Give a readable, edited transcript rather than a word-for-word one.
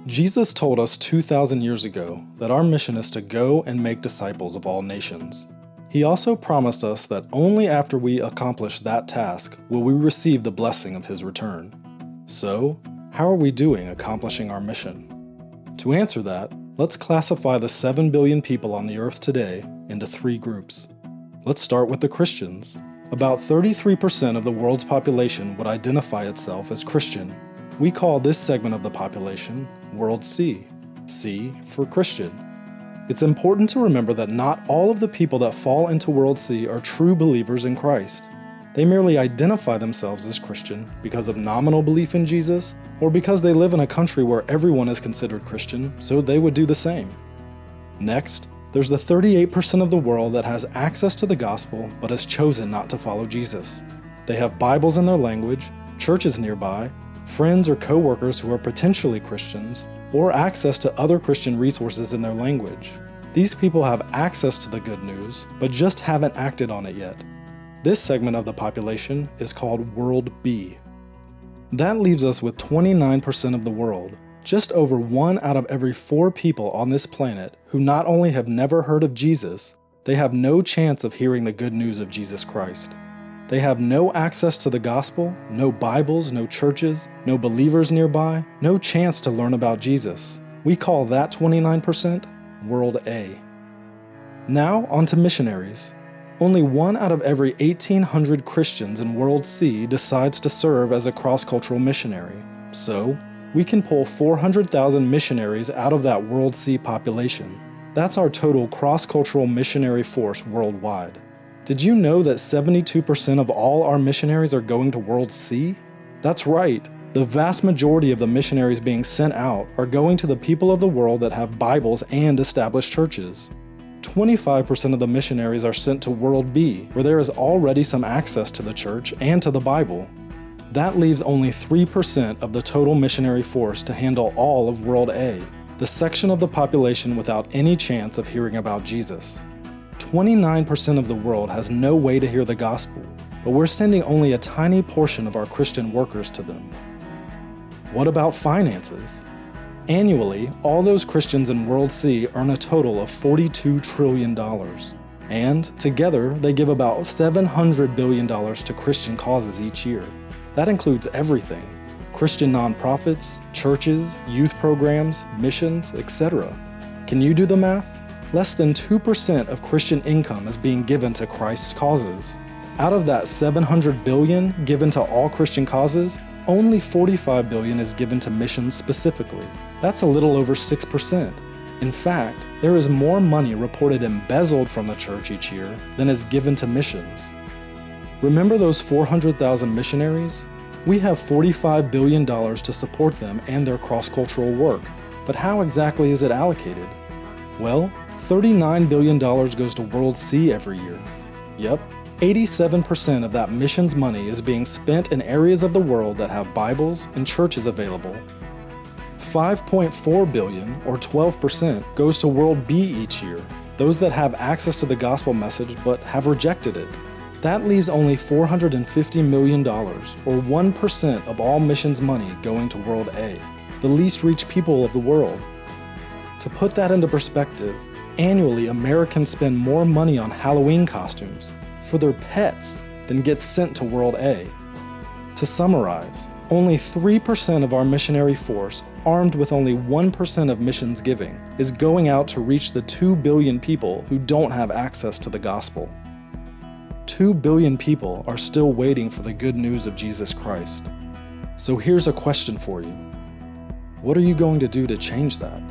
Jesus told us 2,000 years ago that our mission is to go and make disciples of all nations. He also promised us that only after we accomplish that task will we receive the blessing of His return. So, how are we doing accomplishing our mission? To answer that, let's classify the 7 billion people on the earth today into 3 groups. Let's start with the Christians. About 33% of the world's population would identify itself as Christian. We call this segment of the population World C. C for Christian. It's important to remember that not all of the people that fall into World C are true believers in Christ. They merely identify themselves as Christian because of nominal belief in Jesus, or because they live in a country where everyone is considered Christian, so they would do the same. Next, there's the 38% of the world that has access to the gospel but has chosen not to follow Jesus. They have Bibles in their language, churches nearby, friends or co-workers who are potentially Christians, or access to other Christian resources in their language. These people have access to the good news, but just haven't acted on it yet. This segment of the population is called World B. That leaves us with 29% of the world, just over 1 out of every 4 people on this planet who not only have never heard of Jesus, they have no chance of hearing the good news of Jesus Christ. They have no access to the gospel, no Bibles, no churches, no believers nearby, no chance to learn about Jesus. We call that 29% World A. Now on to missionaries. Only 1 out of every 1,800 Christians in World C decides to serve as a cross-cultural missionary. So, we can pull 400,000 missionaries out of that World C population. That's our total cross-cultural missionary force worldwide. Did you know that 72% of all our missionaries are going to World C? That's right, the vast majority of the missionaries being sent out are going to the people of the world that have Bibles and established churches. 25% of the missionaries are sent to World B, where there is already some access to the church and to the Bible. That leaves only 3% of the total missionary force to handle all of World A, the section of the population without any chance of hearing about Jesus. 29% of the world has no way to hear the gospel, but we're sending only a tiny portion of our Christian workers to them. What about finances? Annually, all those Christians in World C earn a total of $42 trillion. And, together, they give about $700 billion to Christian causes each year. That includes everything: Christian nonprofits, churches, youth programs, missions, etc. Can you do the math? Less than 2% of Christian income is being given to Christ's causes. Out of that $700 billion given to all Christian causes, only $45 billion is given to missions specifically. That's a little over 6%. In fact, there is more money reported embezzled from the church each year than is given to missions. Remember those 400,000 missionaries? We have $45 billion to support them and their cross-cultural work, but how exactly is it allocated? Well, $39 billion goes to World C every year. Yep, 87% of that missions money is being spent in areas of the world that have Bibles and churches available. $5.4 billion, or 12%, goes to World B each year, those that have access to the gospel message but have rejected it. That leaves only $450 million, or 1% of all missions money going to World A, the least reached people of the world. To put that into perspective, annually Americans spend more money on Halloween costumes for their pets than gets sent to World A. To summarize, only 3% of our missionary force, armed with only 1% of missions giving, is going out to reach the 2 billion people who don't have access to the gospel. 2 billion people are still waiting for the good news of Jesus Christ. So here's a question for you. What are you going to do to change that?